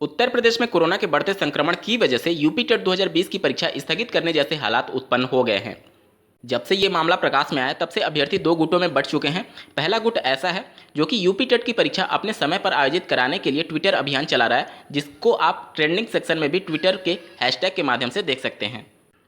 उत्तर प्रदेश में कोरोना के बढ़ते संक्रमण की वजह से यूपी टेट 2020 की परीक्षा स्थगित करने जैसे हालात उत्पन्न हो गए हैं। जब से ये मामला प्रकाश में आया तब से अभ्यर्थी दो गुटों में बंट चुके हैं। पहला गुट ऐसा है जो कि यूपी टेट की परीक्षा अपने समय पर आयोजित कराने के लिए ट्विटर अभियान चला रहा है, जिसको आप ट्रेंडिंग सेक्शन में भी ट्विटर के हैशटैग के माध्यम से देख सकते हैं।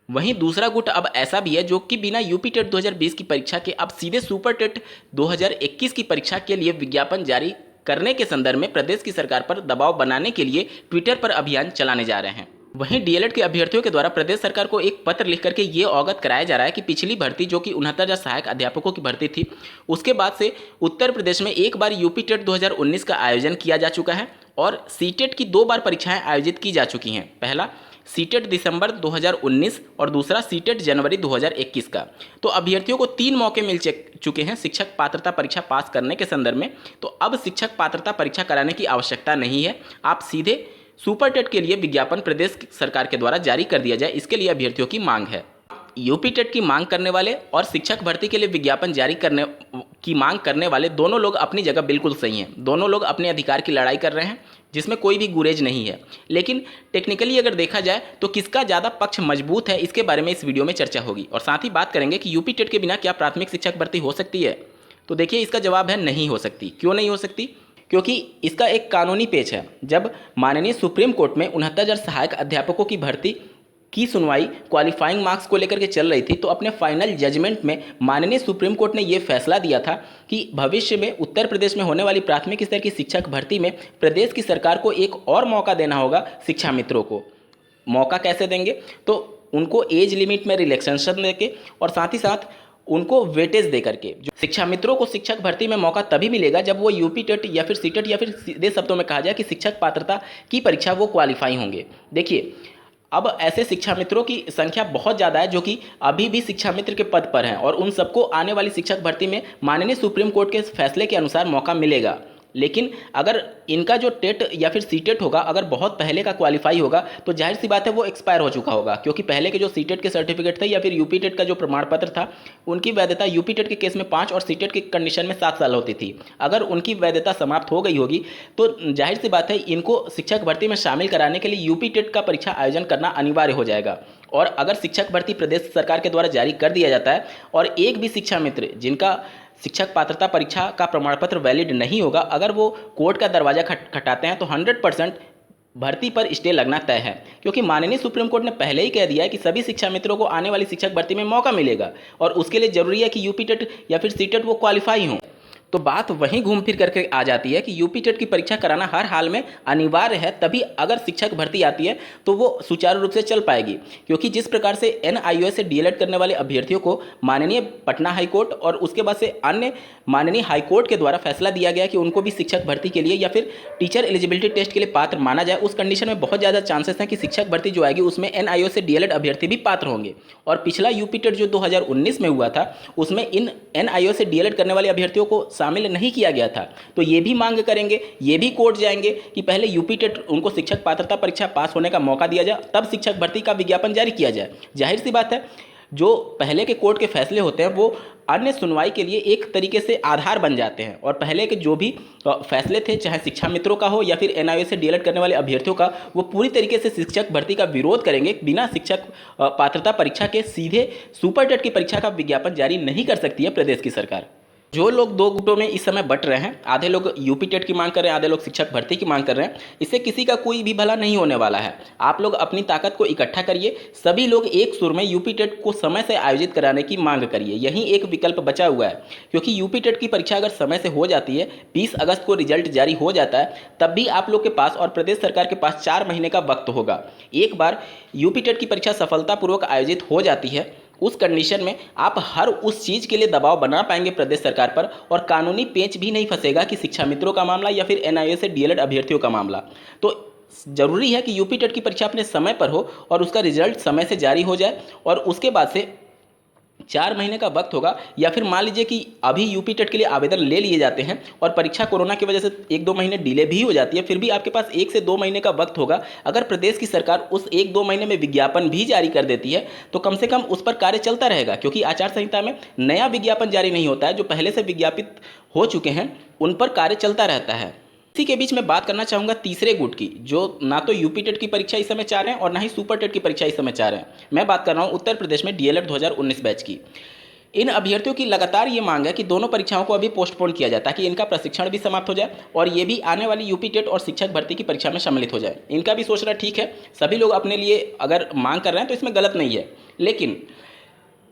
वहीं दूसरा गुट अब ऐसा भी है जो कि बिना यूपी टेट 2020 की परीक्षा के अब सीधे सुपर टेट 2021 की परीक्षा के लिए विज्ञापन जारी करने के संदर्भ में प्रदेश की सरकार पर दबाव बनाने के लिए ट्विटर पर अभियान चलाने जा रहे हैं। वहीं डीएलएड के अभ्यर्थियों के द्वारा प्रदेश सरकार को एक पत्र लिख करके ये अवगत कराया जा रहा है कि पिछली भर्ती जो कि 69,000 सहायक अध्यापकों की भर्ती थी, उसके बाद से उत्तर प्रदेश में एक बार यूपी टेट 2019 का आयोजन किया जा चुका है और सीटेट की 2 बार परीक्षाएं आयोजित की जा चुकी हैं। पहला सीटेट दिसंबर 2019 और दूसरा सीटेट जनवरी 2021 का। तो अभ्यर्थियों को 3 मौके मिल चुके हैं शिक्षक पात्रता परीक्षा पास करने के संदर्भ में। तो अब शिक्षक पात्रता परीक्षा कराने की आवश्यकता नहीं है, आप सीधे सुपर टेट के लिए विज्ञापन प्रदेश सरकार के द्वारा जारी कर दिया जाए, इसके लिए अभ्यर्थियों की मांग है। यूपी टेट की मांग करने वाले और शिक्षक भर्ती के लिए विज्ञापन जारी करने की मांग करने वाले दोनों लोग अपनी जगह बिल्कुल सही हैं। दोनों लोग अपने अधिकार की लड़ाई कर रहे हैं, जिसमें कोई भी गुरेज नहीं है। लेकिन टेक्निकली अगर देखा जाए तो किसका ज़्यादा पक्ष मजबूत है, इसके बारे में इस वीडियो में चर्चा होगी। और साथ ही बात करेंगे कि यूपी टेट के बिना क्या प्राथमिक शिक्षक भर्ती हो सकती है। तो देखिए, इसका जवाब है नहीं हो सकती। क्यों नहीं हो सकती? क्योंकि इसका एक कानूनी पेच है। जब माननीय सुप्रीम कोर्ट में 69,000 सहायक अध्यापकों की भर्ती की सुनवाई क्वालिफाइंग मार्क्स को लेकर के चल रही थी, तो अपने फाइनल जजमेंट में माननीय सुप्रीम कोर्ट ने यह फैसला दिया था कि भविष्य में उत्तर प्रदेश में होने वाली प्राथमिक स्तर की शिक्षक भर्ती में प्रदेश की सरकार को एक और मौका देना होगा शिक्षा मित्रों को। मौका कैसे देंगे? तो उनको एज लिमिट में रिलैक्सेशन देके और साथ ही साथ उनको वेटेज दे करके। जो शिक्षा मित्रों को शिक्षक भर्ती में मौका तभी मिलेगा जब वो यूपी टेट या फिर सीटेट या फिर सीधे शब्दों में कहा जाए कि शिक्षक पात्रता की परीक्षा वो क्वालिफाई होंगे। देखिए, अब ऐसे शिक्षा मित्रों की संख्या बहुत ज़्यादा है जो कि अभी भी शिक्षा मित्र के पद पर हैं और उन सबको आने वाली शिक्षक भर्ती में माननीय सुप्रीम कोर्ट के फैसले के अनुसार मौका मिलेगा। लेकिन अगर इनका जो टेट या फिर सीटेट होगा, अगर बहुत पहले का क्वालिफाई होगा, तो जाहिर सी बात है वो एक्सपायर हो चुका होगा। क्योंकि पहले के जो सीटेट के सर्टिफिकेट थे या फिर यूपी टेट का जो प्रमाण पत्र था, उनकी वैधता यूपी टेट के केस में 5 और सीटेट की कंडीशन में 7 साल होती थी। अगर उनकी वैधता समाप्त हो गई होगी तो जाहिर सी बात है इनको शिक्षक भर्ती में शामिल कराने के लिए यूपी टेट का परीक्षा आयोजन करना अनिवार्य हो जाएगा। और अगर शिक्षक भर्ती प्रदेश सरकार के द्वारा जारी कर दिया जाता है और एक भी शिक्षा मित्र जिनका शिक्षक पात्रता परीक्षा का प्रमाण पत्र वैलिड नहीं होगा, अगर वो कोर्ट का दरवाजा खटखटाते हैं तो 100% भर्ती पर स्टे लगना तय है। क्योंकि माननीय सुप्रीम कोर्ट ने पहले ही कह दिया है कि सभी शिक्षा मित्रों को आने वाली शिक्षक भर्ती में मौका मिलेगा और उसके लिए जरूरी है कि यूपी टेट या फिर सीटेट वो क्वालिफाई हों। तो बात वहीं घूम फिर करके आ जाती है कि यूपी टेट की परीक्षा कराना हर हाल में अनिवार्य है, तभी अगर शिक्षक भर्ती आती है तो वो सुचारू रूप से चल पाएगी। क्योंकि जिस प्रकार से एनआईओएस से डीएलएड करने वाले अभ्यर्थियों को माननीय पटना हाईकोर्ट और उसके बाद से अन्य माननीय हाईकोर्ट के द्वारा फैसला दिया गया कि उनको भी शिक्षक भर्ती के लिए या फिर टीचर एलिजिबिलिटी टेस्ट के लिए पात्र माना जाए, उस कंडीशन में बहुत ज़्यादा चांसेस हैं कि शिक्षक भर्ती जो आएगी उसमें एनआईओएस से डीएलएड अभ्यर्थी भी पात्र होंगे। और पिछला यूपी टेट जो 2019 में हुआ था उसमें इन एनआईओएस से डीएलएड करने वाले अभ्यर्थियों को शामिल नहीं किया गया था। तो ये भी मांग करेंगे, ये भी कोर्ट जाएंगे कि पहले यूपी टेट उनको शिक्षक पात्रता परीक्षा पास होने का मौका दिया जाए, तब शिक्षक भर्ती का विज्ञापन जारी किया जाए। जाहिर सी बात है जो पहले के कोर्ट के फैसले होते हैं वो अन्य सुनवाई के लिए एक तरीके से आधार बन जाते हैं और पहले के जो भी फैसले थे, चाहे शिक्षा मित्रों का हो या फिर एनआईओएस से डीएलएड करने वाले अभ्यर्थियों का, वो पूरी तरीके से शिक्षक भर्ती का विरोध करेंगे। बिना शिक्षक पात्रता परीक्षा के सीधे सुपर टेट की परीक्षा का विज्ञापन जारी नहीं कर सकती है प्रदेश की सरकार। जो लोग दो गुटों में इस समय बट रहे हैं, आधे लोग यूपी टेट की मांग कर रहे हैं, आधे लोग शिक्षक भर्ती की मांग कर रहे हैं, इससे किसी का कोई भी भला नहीं होने वाला है। आप लोग अपनी ताकत को इकट्ठा करिए, सभी लोग एक सुर में यूपी टेट को समय से आयोजित कराने की मांग करिए। यही एक विकल्प बचा हुआ है। क्योंकि यूपी टेट की परीक्षा अगर समय से हो जाती है, 20 अगस्त को रिजल्ट जारी हो जाता है, तब भी आप लोग के पास और प्रदेश सरकार के पास 4 महीने का वक्त होगा। एक बार यूपी टेट की परीक्षा सफलतापूर्वक आयोजित हो जाती है, उस कंडीशन में आप हर उस चीज़ के लिए दबाव बना पाएंगे प्रदेश सरकार पर और कानूनी पेंच भी नहीं फंसेगा कि शिक्षा मित्रों का मामला या फिर एनआईओएस से डीएलएड अभ्यर्थियों का मामला। तो जरूरी है कि यूपी टेट की परीक्षा अपने समय पर हो और उसका रिजल्ट समय से जारी हो जाए और उसके बाद से 4 महीने का वक्त होगा। या फिर मान लीजिए कि अभी यूपी टेट के लिए आवेदन ले लिए जाते हैं और परीक्षा कोरोना की वजह से 1-2 महीने डिले भी हो जाती है, फिर भी आपके पास 1 से 2 महीने का वक्त होगा। अगर प्रदेश की सरकार उस 1-2 महीने में विज्ञापन भी जारी कर देती है तो कम से कम उस पर कार्य चलता रहेगा। क्योंकि आचार संहिता में नया विज्ञापन जारी नहीं होता है, जो पहले से विज्ञापित हो चुके हैं उन पर कार्य चलता रहता है। इसी के बीच मैं बात करना चाहूँगा तीसरे गुट की, जो ना तो यूपी टेट की परीक्षा इस समय चाह रहे हैं और ना ही सुपर टेट की परीक्षा इस समय चाह रहे हैं। मैं बात कर रहा हूँ उत्तर प्रदेश में डीएलएड 2019 बैच की। इन अभ्यर्थियों की लगातार ये मांग है कि दोनों परीक्षाओं को अभी पोस्टपोन किया जाए ताकि इनका प्रशिक्षण भी समाप्त हो जाए और ये भी आने वाली यूपी टेट और शिक्षक भर्ती की परीक्षा में सम्मिलित हो जाए। इनका भी सोचना ठीक है, सभी लोग अपने लिए अगर मांग कर रहे हैं तो इसमें गलत नहीं है, लेकिन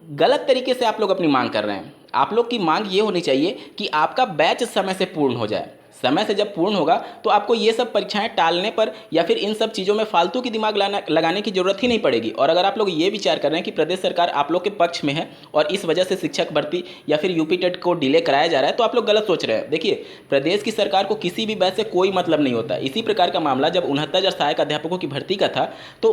गलत तरीके से आप लोग अपनी मांग कर रहे हैं। आप लोग की मांग ये होनी चाहिए कि आपका बैच समय से पूर्ण हो जाए। समय से जब पूर्ण होगा तो आपको ये सब परीक्षाएं टालने पर या फिर इन सब चीज़ों में फालतू की दिमाग लगाने की जरूरत ही नहीं पड़ेगी। और अगर आप लोग ये विचार कर रहे हैं कि प्रदेश सरकार आप लोग के पक्ष में है और इस वजह से शिक्षक भर्ती या फिर यूपी टेट को डिले कराया जा रहा है, तो आप लोग गलत सोच रहे हैं। देखिए, प्रदेश की सरकार को किसी भी बैच से कोई मतलब नहीं होता। इसी प्रकार का मामला जब 69,000 सहायक अध्यापकों की भर्ती का था तो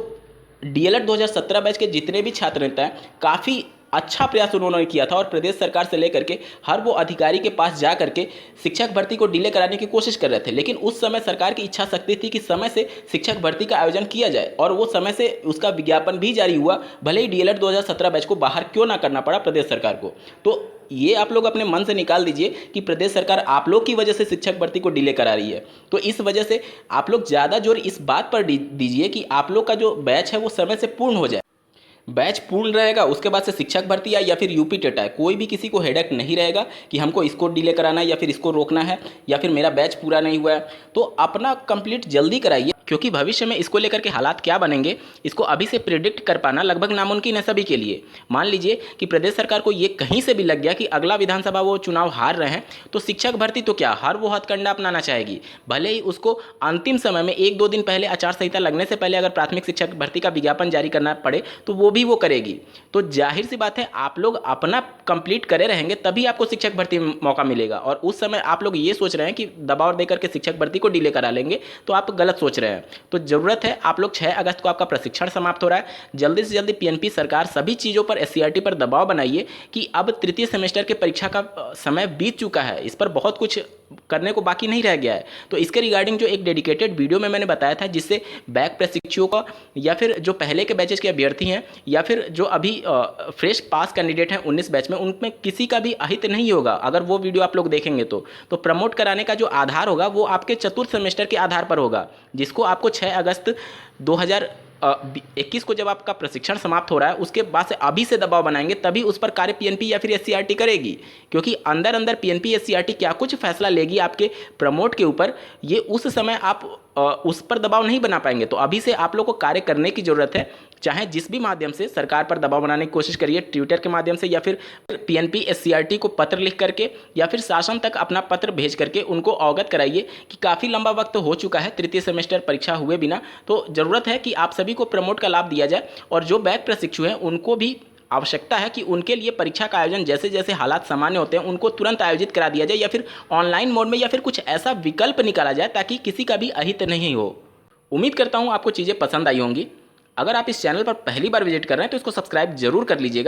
डीएलएड 2017 बैच के जितने भी छात्र नेता हैं, काफ़ी अच्छा प्रयास उन्होंने किया था और प्रदेश सरकार से लेकर के हर वो अधिकारी के पास जा करके शिक्षक भर्ती को डिले कराने की कोशिश कर रहे थे। लेकिन उस समय सरकार की इच्छा शक्ति थी कि समय से शिक्षक भर्ती का आयोजन किया जाए और वो समय से उसका विज्ञापन भी जारी हुआ, भले ही डीएलएड 2017 बैच को बाहर क्यों ना करना पड़ा प्रदेश सरकार को। तो ये आप लोग अपने मन से निकाल दीजिए कि प्रदेश सरकार आप लोग की वजह से शिक्षक भर्ती को डिले करा रही है। तो इस वजह से आप लोग ज़्यादा जोर इस बात पर दीजिए कि आप लोग का जो बैच है वो समय से पूर्ण हो जाए। बैच पूर्ण रहेगा, उसके बाद से शिक्षक भर्ती आए या फिर यूपी टेट आए, कोई भी किसी को हेडेक नहीं रहेगा कि हमको इसको डिले कराना है या फिर इसको रोकना है या फिर मेरा बैच पूरा नहीं हुआ है। तो अपना कंप्लीट जल्दी कराइए, क्योंकि भविष्य में इसको लेकर के हालात क्या बनेंगे इसको अभी से प्रिडिक्ट कर पाना लगभग नामुमकिन है सभी के लिए। मान लीजिए कि प्रदेश सरकार को ये कहीं से भी लग गया कि अगला विधानसभा वो चुनाव हार रहे हैं तो शिक्षक भर्ती तो क्या हर वो हथकंडा अपनाना चाहेगी, भले ही उसको अंतिम समय में 1-2 दिन पहले आचार संहिता लगने से पहले अगर प्राथमिक शिक्षक भर्ती का विज्ञापन जारी करना पड़े तो वो करेगी। तो जाहिर सी बात है, आप लोग अपना कंप्लीट करे रहेंगे तभी आपको शिक्षक भर्ती में मौका मिलेगा। और उस समय आप लोग ये सोच रहे हैं कि दबाव देकर के शिक्षक भर्ती को डिले करा लेंगे, तो आप गलत सोच रहे हैं। तो ज़रूरत है, आप लोग 6 अगस्त को आपका प्रशिक्षण समाप्त हो रहा है, जल्दी से जल्दी पीएनपी सरकार सभी चीज़ों पर एससीईआरटी पर दबाव बनाइए कि अब तृतीय सेमेस्टर के परीक्षा का समय बीत चुका है, इस पर बहुत कुछ करने को बाकी नहीं रह गया है। तो इसके रिगार्डिंग जो एक डेडिकेटेड वीडियो में मैंने बताया था, जिससे बैक प्रशिक्षुओं का या फिर जो पहले के बैचेस के अभ्यर्थी हैं या फिर जो अभी फ्रेश पास कैंडिडेट हैं 19 बैच में, उनमें किसी का भी अहित नहीं होगा अगर वो वीडियो आप लोग देखेंगे तो प्रमोट कराने का जो आधार होगा वो आपके चतुर्थ सेमेस्टर के आधार पर होगा, जिसको आपको 6 अगस्त 2021 को जब आपका प्रशिक्षण समाप्त हो रहा है उसके बाद से अभी से दबाव बनाएंगे, तभी उस पर कार्य पीएनपी या फिर एससीईआरटी करेगी। क्योंकि अंदर अंदर पीएनपी एससीईआरटी क्या कुछ फैसला लेगी आपके प्रमोट के ऊपर, ये उस समय आप उस पर दबाव नहीं बना पाएंगे। तो अभी से आप लोग को कार्य करने की ज़रूरत है, चाहे जिस भी माध्यम से सरकार पर दबाव बनाने की कोशिश करिए, ट्विटर के माध्यम से या फिर पीएनपी एससीईआरटी को पत्र लिख करके या फिर शासन तक अपना पत्र भेज करके उनको अवगत कराइए कि काफ़ी लंबा वक्त हो चुका है तृतीय सेमेस्टर परीक्षा हुए बिना। तो ज़रूरत है कि आप सभी को प्रमोट का लाभ दिया जाए और जो बैक प्रशिक्षु हैं उनको भी आवश्यकता है कि उनके लिए परीक्षा का आयोजन जैसे जैसे हालात सामान्य होते हैं उनको तुरंत आयोजित करा दिया जाए या फिर ऑनलाइन मोड में या फिर कुछ ऐसा विकल्प निकाला जाए ताकि किसी का भी अहित नहीं हो। उम्मीद करता हूँ आपको चीज़ें पसंद आई होंगी। अगर आप इस चैनल पर पहली बार विजिट कर रहे हैं तो इसको सब्सक्राइब जरूर कर लीजिएगा।